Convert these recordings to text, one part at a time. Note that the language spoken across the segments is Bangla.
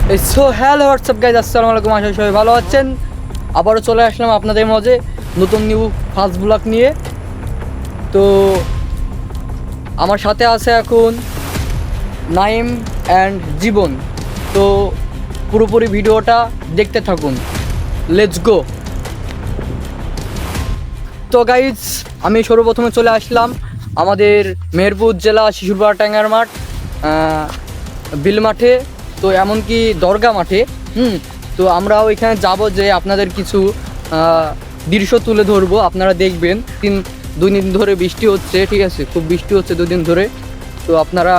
সো হ্যালো হোয়াটসঅ্যাপ গাইজ, আসসালামু আলাইকুম। আশা করি সবাই ভালো আছেন। আবারও চলে আসলাম আপনাদের মাঝে নতুন নিউ ফার্স্ট ব্লগ নিয়ে। তো আমার সাথে আছে এখন নাইম অ্যান্ড জীবন। তো পুরোপুরি ভিডিওটা দেখতে থাকুন, লেটস গো। তো গাইজ, আমি সর্বপ্রথমে চলে আসলাম আমাদের মেহেরপুর জেলা শিশুরপাড়া ট্যাঙ্গার মাঠ, বিল মাঠে, তো এমনকি দরগা মাঠে। তো আমরা ওইখানে যাব, যে আপনাদের কিছু দৃশ্য তুলে ধরবো, আপনারা দেখবেন। দুই দিন ধরে বৃষ্টি হচ্ছে, ঠিক আছে, খুব বৃষ্টি হচ্ছে 2 দিন ধরে। তো আপনারা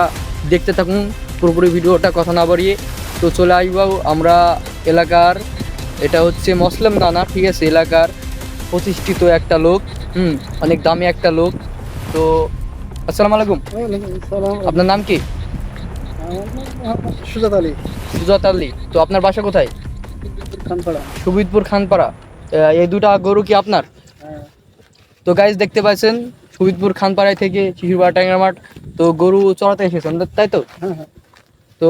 দেখতে থাকুন পুরোপুরি ভিডিওটা, কথা না বাড়িয়ে। তো চলে আসবো আমরা এলাকার, এটা হচ্ছে মসলাম দানা, ঠিক আছে, এলাকার প্রতিষ্ঠিত একটা লোক, অনেক দামি একটা লোক। তো আসসালামু আলাইকুম। আপনার নাম কি? সুজাত আলী। সুজাত আলী। তো আপনার বাসা কোথায়? খানপাড়া। সুবিদপুর খানপাড়া। এই দুটা গরু কি আপনার? হ্যাঁ। তো গাইজ দেখতে পাচ্ছেন সুবিদপুর খানপাড়ায় থেকে শিশুরপাড়া ট্যাঙ্গার মাঠ। তো গরু চড়াতে এসেছেন, তাই তো? হ্যাঁ। তো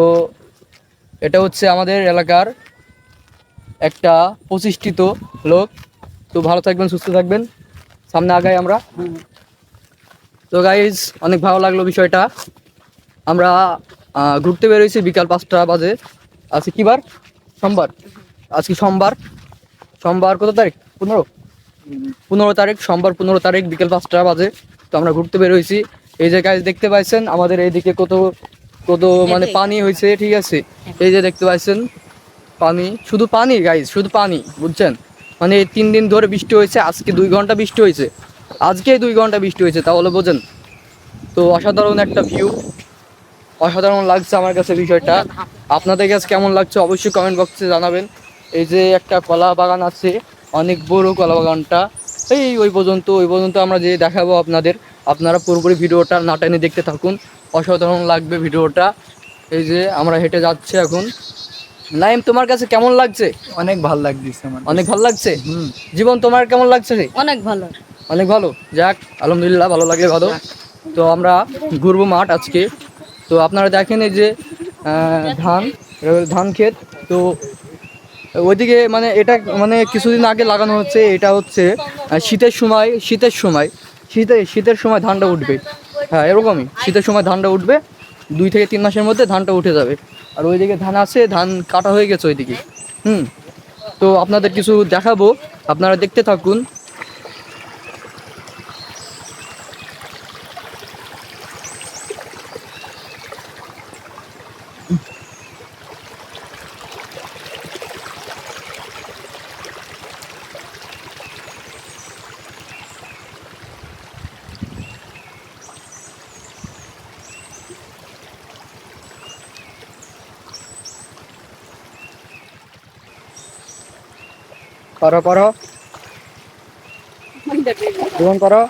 এটা হচ্ছে আমাদের এলাকার একটা প্রতিষ্ঠিত লোক। তো ভালো থাকবেন, সুস্থ থাকবেন, সামনে আগাই আমরা। তো গাইজ অনেক ভালো লাগলো বিষয়টা। আমরা ঘুরতে বেরোইছি বিকাল 5টা বাজে। আজকে কি বার? সোমবার। আজকে সোমবার কত তারিখ? 15 তারিখ, সোমবার 15 তারিখ বিকেল 5টা বাজে। তো আমরা ঘুরতে বেরোইছি। এই যে গাইজ দেখতে পাইছেন আমাদের এইদিকে কত কত মানে পানি হয়েছে, ঠিক আছে। এই যে দেখতে পাইছেন পানি, শুধু পানি গাইজ, শুধু পানি, বুঝছেন। মানে 3 দিন ধরে বৃষ্টি হয়েছে, আজকে 2 ঘন্টা বৃষ্টি হয়েছে, আজকে 2 ঘন্টা বৃষ্টি হয়েছে, তাহলে বোঝেন। তো অসাধারণ একটা ভিউ, অসাধারণ লাগছে আমার কাছে বিষয়টা। আপনাদের কাছে কেমন লাগছে অবশ্যই কমেন্ট বক্সে জানাবেন। এই যে একটা কলা বাগান আছে, অনেক বড় কলা বাগানটা। ওই পর্যন্ত আমরা যে দেখাবো আপনাদের, আপনারা পুরোপুরি ভিডিওটা না টেনে দেখতে থাকুন, অসাধারণ লাগবে ভিডিওটা। এই যে আমরা হেঁটে যাচ্ছি এখন। নাইম, তোমার কাছে কেমন লাগছে? অনেক ভালো লাগছে আমার। অনেক ভালো লাগছে। জীবন, তোমার কেমন লাগছে? অনেক ভালো। অনেক ভালো। যাক, আলহামদুলিল্লাহ, ভালো লাগলে ভালো। তো আমরা ঘুরবো মাঠ আজকে। তো আপনারা দেখেন এই যে ধান ক্ষেত। তো ওইদিকে মানে এটা মানে কিছুদিন আগে লাগানো হচ্ছে, এটা হচ্ছে শীতের সময় ধানটা উঠবে। হ্যাঁ, এরকমই শীতের সময় ধানটা উঠবে, 2 থেকে 3 মাসের মধ্যে ধানটা উঠে যাবে। আর ওইদিকে ধান আছে, ধান কাটা হয়ে গেছে ওইদিকে। তো আপনাদের কিছু দেখাবো, আপনারা দেখতে থাকুন। করো জীবন, করো।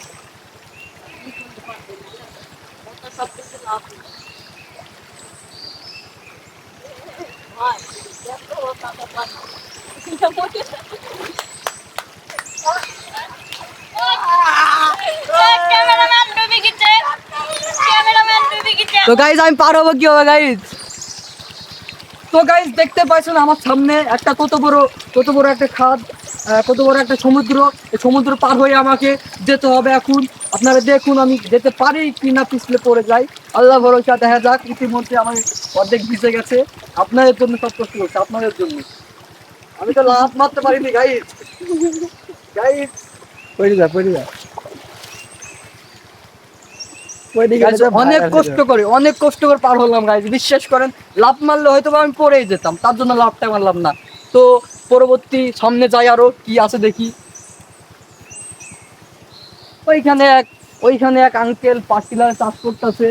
তো গাইজ আমি পার হবো কি হবে গাইজ? তো গাইজ দেখতে পাচ্ছেন আমার সামনে একটা কত বড় একটা খাদ, কত বড় একটা সমুদ্র। এই সমুদ্র পার হয়ে আমাকে যেতে হবে এখন। আপনারা দেখুন আমি যেতে পারি কি না, পিছলে পড়ে যাই, আল্লাহ ভরসা, দেখা যাক। ইতিমধ্যে আমার অর্ধেক ভিজে গেছে। আপনাদের জন্য সব কষ্ট করছে, আপনাদের জন্য। আমি তো লাফ মারতে পারিনি গাইজ। পড়ে যা। অনেক কষ্ট করে পার হলাম গাইজ, বিশ্বাস করেন। লাফ মারলে হয়তো আমি পড়েই যেতাম, তার জন্য লাফটা মারলাম না। তো পরবর্তী সামনে যাই, আরো কি আছে দেখি। ওইখানে এক আঙ্কেল পার্টিলার চাষ করতেছে।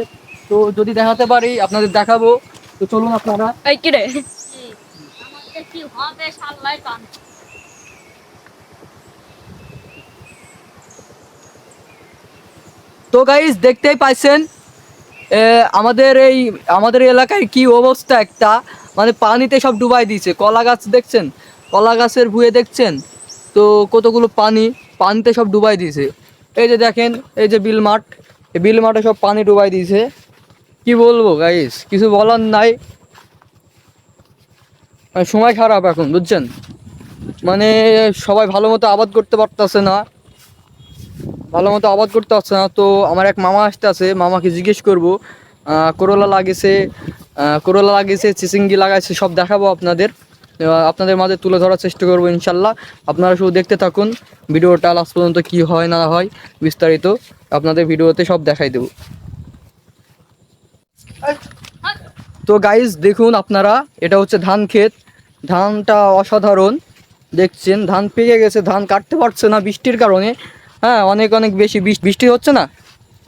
তো যদি দেখাতে পারি আপনাদের দেখাবো। তো চলুন আপনারা। এই কি রে, আমাকে কি হবে শালাই পান। তো গাইজ দেখতেই পাইছেন আমাদের এলাকায় কি অবস্থা একটা, মানে পানিতে সব ডুবাই দিয়েছে। কলা গাছ দেখছেন, কলা গাছের ভুঁয়ে দেখছেন, তো কতগুলো পানিতে সব ডুবাই দিয়েছে। এই যে দেখেন, এই যে বিল মাঠ, এই বিল মাঠে সব পানি ডুবাই দিয়েছে। কি বলবো গাইজ, কিছু বলার নাই। সময় খারাপ এখন, বুঝছেন? মানে সবাই ভালো মতো আবাদ করতে পারতেছে না, ভালো মতো আবাদ করতে পারছে না। তো আমার এক মামা আসতেছে, মামাকে জিজ্ঞেস করবো। করলা লাগিয়েছে, করলা লাগিয়েছে, চিচিঙ্গি লাগাইছে, সব দেখাবো আপনাদের। আপনাদের মাঝে তুলে ধরার চেষ্টা করবো ইনশাল্লাহ। আপনারা শুধু দেখতে থাকুন ভিডিওটা লাস্ট পর্যন্ত, কি হয় না হয় বিস্তারিত আপনাদের ভিডিওতে সব দেখাই দেবো। তো গাইজ দেখুন আপনারা, এটা হচ্ছে ধান ক্ষেত। ধানটা অসাধারণ দেখছেন, ধান পেকে গেছে, ধান কাটতে পারছে না বৃষ্টির কারণে। হ্যাঁ, অনেক অনেক বেশি বৃষ্টি হচ্ছে না?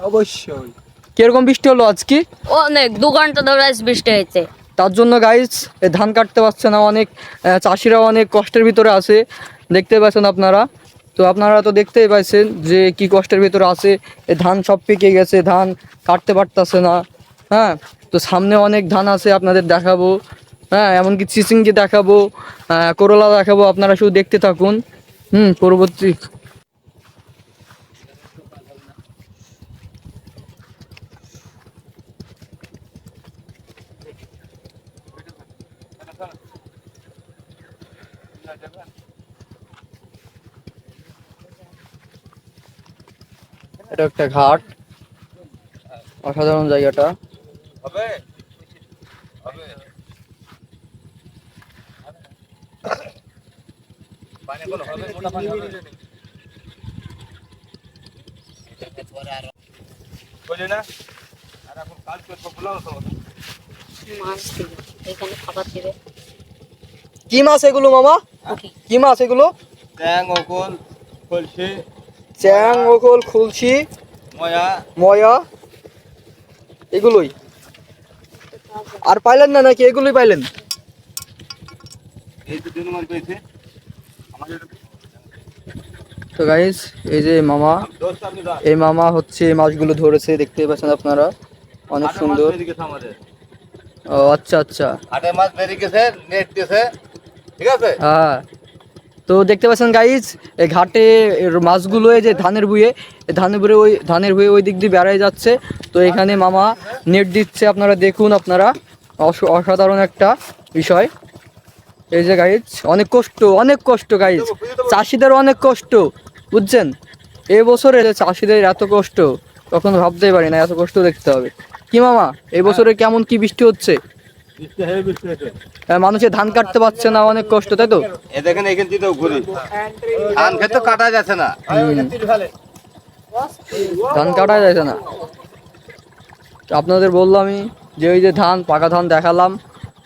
অবশ্যই। কিরকম বৃষ্টি হলো আজকে? অনেক 2 ঘন্টা ধরে আজ বৃষ্টি হয়েছে। তার জন্য গাইজ ধান কাটতে পারছে না, অনেক চাষিরা অনেক কষ্টের ভিতরে আছে, দেখতে পাচ্ছেন আপনারা। তো আপনারা তো দেখতেই পাচ্ছেন যে কি কষ্টের ভিতরে আছে। এই ধান সব পেকে গেছে, ধান কাটতে পারতেছে না। হ্যাঁ, তো সামনে অনেক ধান আছে, আপনাদের দেখাবো। হ্যাঁ, এমনকি চিচিঙ্গি দেখাবো, করলা দেখাবো, আপনারা শুধু দেখতে থাকুন। পরবর্তী এটা একটা ঘাট, অসাধারণ জায়গাটা। মাছ দিবে, এখানে খাবার দিবে। কি মাছ এগুলো মামা? কি মাছ এগুলো? ট্যাং, ওকল, কলসি, চ্যাং, ওকল, খুলসি, ময়া, ময়া, এগুলোই। আর পাইলেন না নাকি? এগুলোই পাইলেন? এই তো 2 মাস পেয়েছে। আমাদের তো গাইস, এই যে মামা, দোস্ত আপনি দাও। এই মামা হচ্ছে এই মাছগুলো ধরেছে, দেখতেই পাচ্ছেন আপনারা, অনেক হাটের মাছ সুন্দর। বেরিয়ে গেছে আমাদের। ও আচ্ছা আচ্ছা, হাটের মাছ বেরিয়ে গেছে, নেট দিয়েছে, ঠিক আছে? হ্যাঁ। তো দেখতে পাচ্ছেন গাইজ, এই ঘাটে এর মাছগুলো এই যে ধানের ভুঁয়ে, এই ধানের ভুঁয়ে ওই দিক দিয়ে বেড়ায় যাচ্ছে। তো এখানে মামা নেট দিচ্ছে, আপনারা দেখুন। আপনারা অসাধারণ একটা বিষয়। এই যে গাইজ, অনেক কষ্ট, অনেক কষ্ট গাইজ, চাষিদের অনেক কষ্ট, বুঝছেন? এই বছরে যে চাষিদের এত কষ্ট কখনো ভাবতেই পারি না, এত কষ্ট দেখতে হবে। কি মামা, এই বছরে কেমন কি বৃষ্টি হচ্ছে? বৃষ্টি হেভি বৃষ্টি হয়েছে। মানুষের ধান কাটতে পারছে না, অনেক কষ্ট, তাই তো? এ দেখেন এখান থেকে ঘুরি। ধান খেত তো কাটা যাচ্ছে না। ধান কাটা যাচ্ছে না। তো আপনাদের বললামই যে ওই যে ধান, পাকা ধান দেখালাম।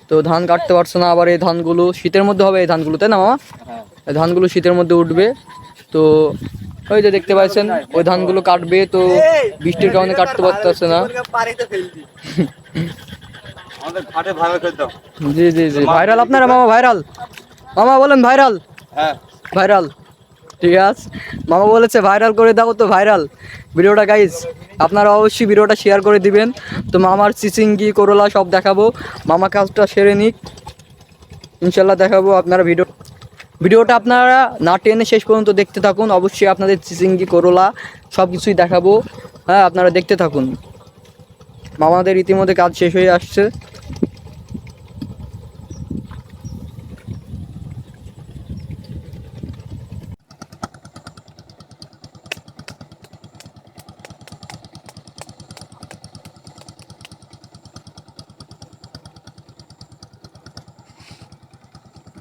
তো ধান কাটতে পারছে না, আবার এই ধানগুলো শীতের মধ্যে হবে, এই ধানগুলো, তাই না মামা? এই ধানগুলো শীতের মধ্যে উঠবে। তো ওই যে দেখতে পাচ্ছেন, ওই ধানগুলো কাটবে, তো বৃষ্টির কারণে কাটতে পারতেছে না। আমাদের ঘাটে ভালো খেতাম। জি জি জি, ভাইরাল আপনারা মামা, ভাইরাল। মামা বলেন ভাইরাল, হ্যাঁ, ভাইরাল। ঠিক আছে, মামা বলেছে ভাইরাল করে দাও, তো ভাইরাল ভিডিওটা গাইজ। আপনারা অবশ্যই ভিডিওটা শেয়ার করে দিবেন। তো মামার চিচিঙ্গি, করলা সব দেখাবো। মামা কাজটা সেরে নিক, ইনশাল্লাহ দেখাবো। আপনারা ভিডিওটা আপনারা না টেনে শেষ পর্যন্ত দেখতে থাকুন। অবশ্যই আপনাদের চিচিঙ্গি, করলা সব কিছুই দেখাবো। হ্যাঁ, আপনারা দেখতে থাকুন। মামাদের ইতিমধ্যে কাজ শেষ হয়ে আসছে।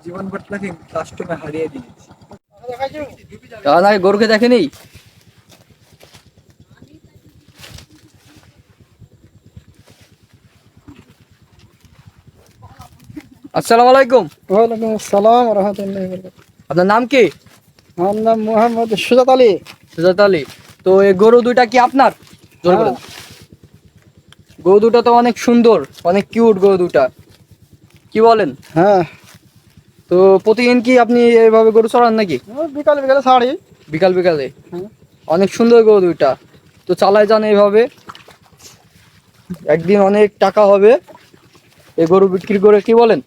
জীবন পাটলাকে কাস্টমে হারিয়ে দিয়েছি। না, গরুকে দেখেনি। আসসালামু আলাইকুম। ওয়ালাইকুম আসসালাম ওয়া রাহমাতুল্লাহি ওয়া বারাকাতুহু। আপনার নাম কি? আমার নাম মোহাম্মদ সুজাত আলী। সুজাত আলী। তো এই গরু দুইটা কি আপনার? জোর বলেন। গরু দুটো তো অনেক সুন্দর, অনেক কিউট গরু দুটা, কি বলেন? হ্যাঁ, তো প্রতিদিন কি আপনি এইভাবে গরু চড়ান নাকি? বিকালে বিকালে ছাড়ি। বিকাল বিকালে? হ্যাঁ। অনেক সুন্দর গরু দুইটা, তো চালায় যান এইভাবে, একদিন অনেক টাকা হবে এই গরু বিক্রি করে, কি বলেন?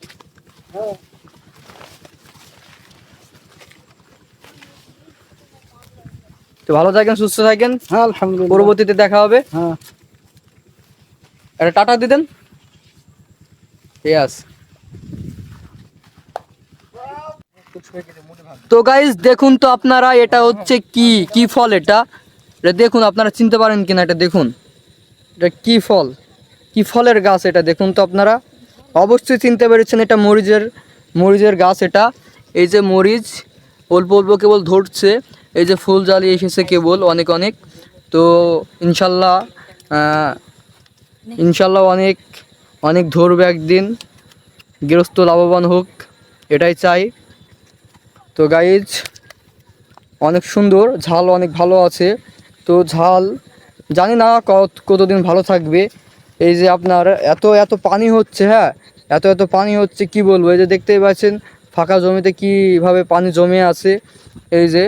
তো ভালো থাকেন, সুস্থ থাকেন। হ্যাঁ, আলহামদুলিল্লাহ। পরবর্তীতে দেখা হবে। হ্যাঁ। একটা টাটা দিতেন। ঠিক আছে। তো গাইস দেখুন তো আপনারা, এটা হচ্ছে কি কি ফল এটা এটা দেখুন, আপনারা চিনতে পারেন কিনা এটা দেখুন, এটা কি ফল, কি ফলের গাছ এটা দেখুন তো আপনারা, অবশ্যই চিনতে পেরেছেন এটা মরিচের গাছ এটা। এই যে মরিচ অল্প অল্প কেবল ধরছে, এই যে ফুল জ্বালিয়ে এসেছে কেবল অনেক অনেক। তো ইনশাল্লাহ ইনশাল্লাহ অনেক অনেক ধরবে একদিন, গৃহস্থ লাভবান হোক এটাই চাই। তো গাইজ অনেক সুন্দর, ঝাল অনেক ভালো আছে। তো ঝাল জানি না কতদিন ভালো থাকবে। এই যে আপনার এত এত পানি হচ্ছে, হ্যাঁ এত এত পানি হচ্ছে কি বলবো, এই যে দেখতেই পাচ্ছেন ফাঁকা জমিতে কীভাবে পানি জমে আছে। এই যে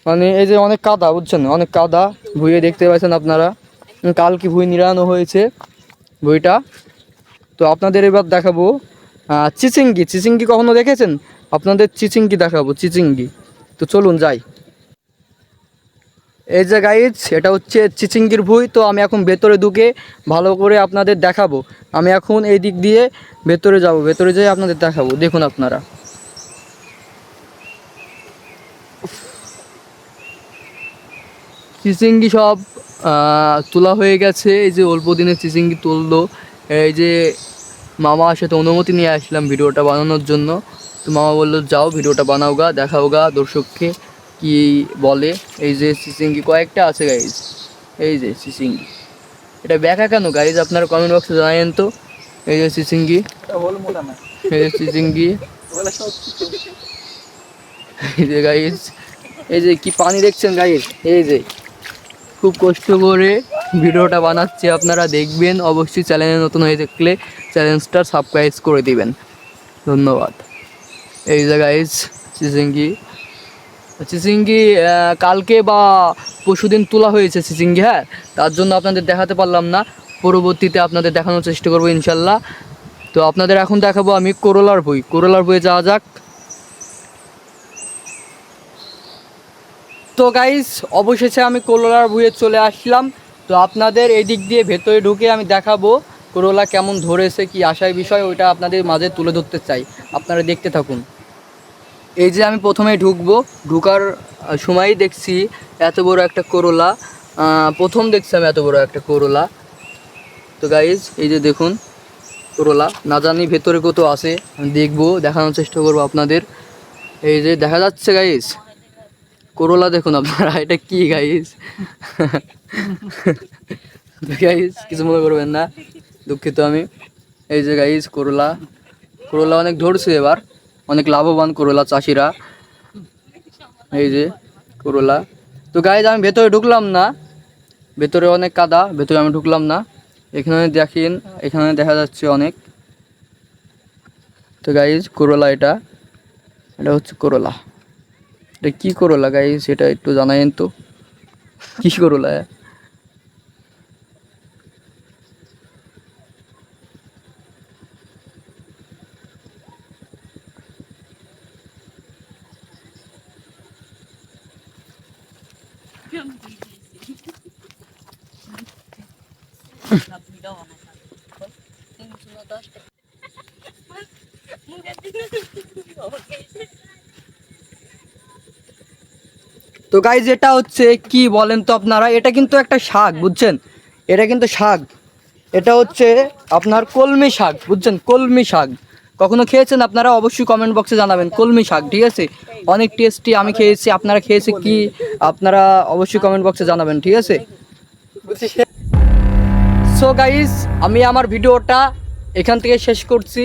মানে এই যে অনেক কাদা, বুঝছেন, অনেক কাদা ভুঁইয়ে দেখতে পাচ্ছেন আপনারা, কালকে ভুঁই নিড়ানো হয়েছে ভুঁইটা। তো আপনাদের এবার দেখাবো চিচিঙ্গি কখনো দেখেছেন? আপনাদের চিচিঙ্গি দেখাবো, চিচিঙ্গি। তো চলুন যাই। এই যে গাইজ এটা হচ্ছে চিচিঙ্গির ভুঁই। তো আমি এখন ভেতরে ঢুকে ভালো করে আপনাদের দেখাবো। আমি এখন এই দিক দিয়ে ভেতরে যাব, ভেতরে যেয়ে আপনাদের দেখাবো। দেখুন আপনারা, চিচিঙ্গি সব তোলা হয়ে গেছে। এই যে অল্প দিনে চিচিঙ্গি তুললো। এই যে মামার সাথে অনুমতি নিয়ে আসলাম ভিডিওটা বানানোর জন্য। তো মামা বললো যাও ভিডিওটা বানাও গা, দেখাও গা দর্শককে কি বলে। এই যে চিচিঙ্গি কয়েকটা আছে গাইজ, এই যে চিচিঙ্গি। এটা ব্যাকা কেন গাইজ আপনারা কমেন্ট বক্সে জানাবেন তো। এই যে চিচিঙ্গি, এই যে চিচিঙ্গি, এই যে গাইজ, এই যে কি পানি দেখছেন গাইজ। এই যে খুব কষ্ট করে ভিডিওটা বানাচ্ছি, আপনারা দেখবেন অবশ্যই। চ্যানেলে নতুন হয়ে থাকলে চ্যানেলটা সাবস্ক্রাইব করে দিবেন, ধন্যবাদ। এই যে গাইজ চিচিঙ্গি কালকে বা পরশুদিন তোলা হয়েছে চিচিঙ্গি, হ্যাঁ তার জন্য আপনাদের দেখাতে পারলাম না, পরবর্তীতে আপনাদের দেখানোর চেষ্টা করবো ইনশাল্লাহ। তো আপনাদের এখন দেখাবো আমি করলার বইয়ে যাওয়া যাক। তো গাইস অবশেষে আমি করলার বইয়ে চলে আসলাম। তো আপনাদের এই দিক দিয়ে ভেতরে ঢুকে আমি দেখাবো করলা কেমন ধরেছে, কি আশায় বিষয় ওইটা আপনাদের মাঝে তুলে ধরতে চাই, আপনারা দেখতে থাকুন। এই যে আমি প্রথমে ঢুকার সময়ই দেখছি এত বড় একটা করলা, প্রথম দেখছি আমি এত বড় একটা করলা। তো গাইজ এই যে দেখুন করলা, না জানি ভেতরে কত আছে, আমি দেখবো, দেখানোর চেষ্টা করবো আপনাদের। এই যে দেখা যাচ্ছে গাইজ করলা দেখুন আপনারা, এটা কি গাইজ গাইজ কিছু মনে করবেন না, দুঃখিত আমি। এই যে গাইজ করলা অনেক ধরছে এবার, অনেক লাভবান করলা চাষিরা। এই যে করলা। তো গাইজ আমি ভেতরে ঢুকলাম না, ভেতরে অনেক কাদা, ভেতরে আমি ঢুকলাম না। এখানে দেখেন, এখানে দেখা যাচ্ছে অনেক। তো গাইজ করলা, এটা হচ্ছে করলা। এটা কি করলা গাইজ সেটা একটু জানাইন তো, কি করলা? তো গাইজ এটা হচ্ছে কি বলেন তো আপনারা, এটা কিন্তু একটা শাক, বুঝছেন, এটা কিন্তু শাক। এটা হচ্ছে আপনার কলমি শাক, বুঝছেন, কলমি শাক। কখনো খেয়েছেন আপনারা? অবশ্যই কমেন্ট বক্সে জানাবেন। কলমি শাক, ঠিক আছে, অনেক টেস্টি, আমি খেয়েছি, আপনারা খেয়েছে কি আপনারা অবশ্যই কমেন্ট বক্সে জানাবেন, ঠিক আছে। সো গাইজ আমি আমার ভিডিওটা এখান থেকে শেষ করছি।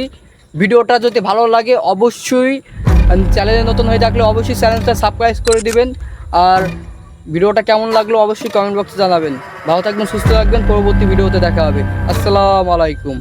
ভিডিওটা যদি ভালো লাগে অবশ্যই, চ্যানেলে নতুন হয়ে থাকলে অবশ্যই চ্যানেলটা সাবস্ক্রাইব করে দিবেন। আর ভিডিওটা কেমন লাগলো অবশ্যই কমেন্ট বক্সে জানাবেন। ভালো থাকবেন, সুস্থ থাকবেন, পরবর্তী ভিডিওতে দেখা হবে। আসসালামু আলাইকুম।